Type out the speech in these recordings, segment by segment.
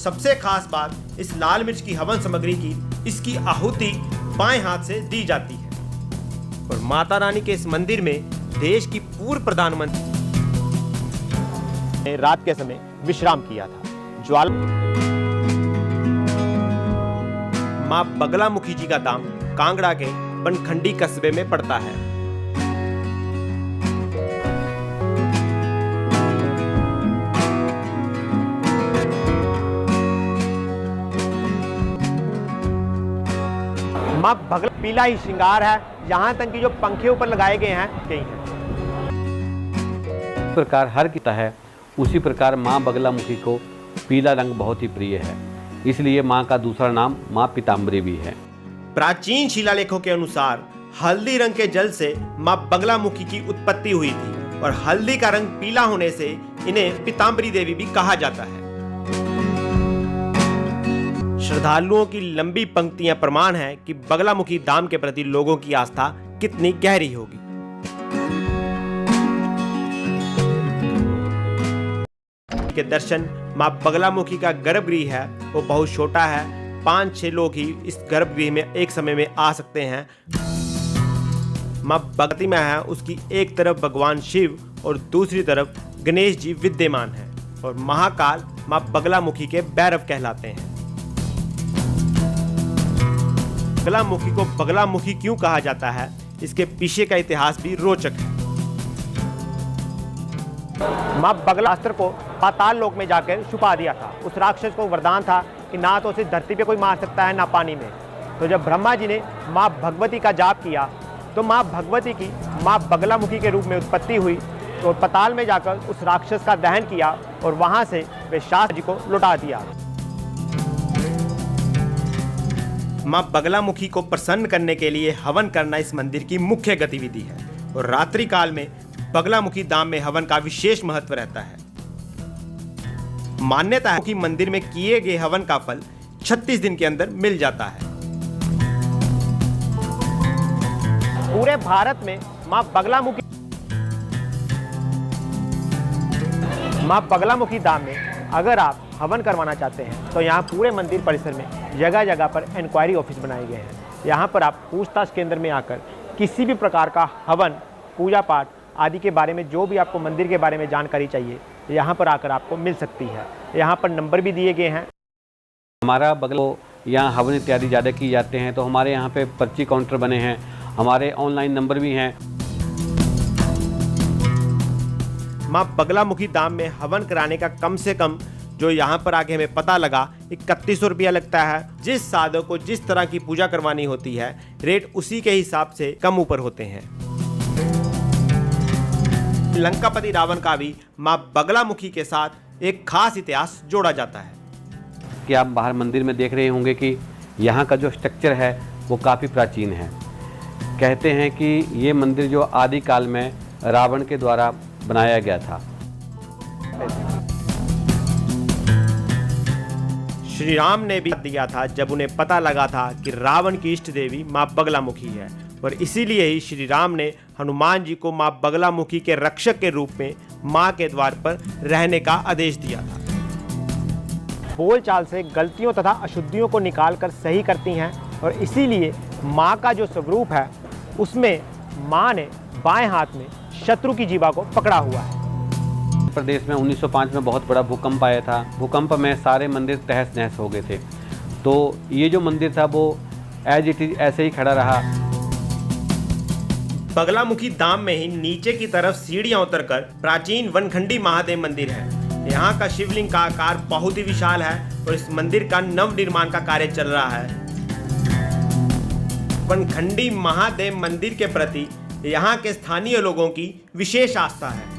सबसे खास बात इस लाल मिर्च की हवन सामग्री की इसकी आहुति बाएं हाथ से दी जाती है। और माता रानी के इस मंदिर में देश की पूर्व प्रधानमंत्री ने रात के समय विश्राम किया था। मां बगलामुखी जी का धाम कांगड़ा के बनखंडी कस्बे में पड़ता है। मां बगला पीला ही श्रृंगार है, यहाँ तक कि जो पंखे ऊपर लगाए गए हैं कई हैं। इस प्रकार हर किता है, उसी प्रकार मां बगलामुखी को पीला रंग बहुत ही प्रिय है, इसलिए मां का दूसरा नाम मां पीताम्बरी भी है। प्राचीन शिलालेखों के अनुसार हल्दी रंग के जल से मां बगलामुखी की उत्पत्ति हुई थी और हल्दी का रंग पीला होने से इन्हें पीताम्बरी देवी भी कहा जाता है। श्रद्धालुओं की लंबी पंक्तियां प्रमाण है कि बगलामुखी धाम के प्रति लोगों की आस्था कितनी गहरी होगी। के दर्शन मां बगलामुखी का गर्भगृह है वो बहुत छोटा है, 5-6 लोग ही इस गर्भगृह में एक समय में आ सकते हैं। मां भगवती में है, उसकी एक तरफ भगवान शिव और दूसरी तरफ गणेश जी विद्यमान है और महाकाल मां बगलामुखी के भैरव कहलाते हैं। बगलामुखी को बगलामुखी क्यों कहा जाता है, इसके पीछे का इतिहास भी रोचक है। मां बगलास्त्र को पाताल लोक में जाकर छुपा दिया था। उस राक्षस को वरदान था कि ना तो उसे धरती पे कोई मार सकता है ना पानी में। तो जब ब्रह्मा जी ने मां भगवती का जाप किया तो मां भगवती की मां बगलामुखी के रूप में उत्पत्ति हुई और पाताल में जाकर उस राक्षस का दहन किया और वहां से वे शास्त्र जी को लौटा दिया। मां बगलामुखी को प्रसन्न करने के लिए हवन करना इस मंदिर की मुख्य गतिविधि है और रात्रि काल में बगलामुखी धाम में हवन का विशेष महत्व रहता है। मान्यता है कि मंदिर में किए गए हवन का फल 36 दिन के अंदर मिल जाता है। पूरे भारत में मां बगलामुखी धाम में अगर आप हवन करवाना चाहते हैं तो यहाँ पूरे मंदिर परिसर में जगह जगह पर इंक्वायरी ऑफिस बनाए गए हैं। यहाँ पर आप पूछताछ केंद्र में आकर किसी भी प्रकार का हवन, पूजा पाठ आदि के बारे में जो भी आपको मंदिर के बारे में जानकारी चाहिए यहाँ पर आकर आपको मिल सकती है। यहाँ पर नंबर भी दिए गए हैं। हमारा बगल यहाँ हवन इत्यादि ज़्यादा किए जाते हैं तो हमारे यहाँ पे पर्ची काउंटर बने हैं, हमारे ऑनलाइन नंबर भी हैं। मां बगलामुखी धाम में हवन कराने का कम से कम जो यहाँ पर आके हमें पता लगा 3100 रुपया लगता है। जिस साधक को जिस तरह की पूजा करवानी होती है रेट उसी के हिसाब से कम ऊपर होते हैं। लंकापति रावण का भी मां बगलामुखी के साथ एक खास इतिहास जोड़ा जाता है कि आप बाहर मंदिर में देख रहे होंगे कि यहाँ का जो स्ट्रक्चर है वो काफ़ी प्राचीन है। कहते हैं कि ये मंदिर जो आदिकाल में रावण के द्वारा बनाया गया था। श्री राम ने भी दिया था जब उन्हें पता लगा था कि रावण की इष्ट देवी मां बगलामुखी है और इसीलिए ही श्री राम ने हनुमान जी को मां बगलामुखी के रक्षक के रूप में मां के द्वार पर रहने का आदेश दिया था। बोलचाल से गलतियों तथा अशुद्धियों को निकालकर सही करती हैं और इसीलिए मां का जो स्वरूप है उसमें मां ने बाएं हाथ में शत्रु की जीवा को पकड़ा हुआ है। प्रदेश में 1905 में बहुत बड़ा भूकंप आया था। भूकंप में सारे मंदिर तहस नहस हो गए थे, तो ये जो मंदिर था वो एज इट इज ऐसे ही खड़ा रहा। बगलामुखी धाम में ही नीचे की तरफ सीढ़ियां उतरकर प्राचीन वनखंडी महादेव मंदिर है। यहाँ का शिवलिंग का आकार बहुत ही विशाल है और इस मंदिर का नव निर्माण का कार्य चल रहा है। वनखंडी महादेव मंदिर के प्रति यहाँ के स्थानीय लोगों की विशेष आस्था है।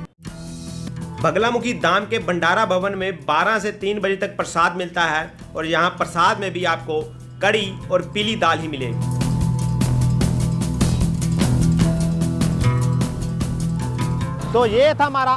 बगलामुखी धाम के भंडारा भवन में 12 से 3 बजे तक प्रसाद मिलता है और यहाँ प्रसाद में भी आपको कड़ी और पीली दाल ही मिलेगी। तो ये था हमारा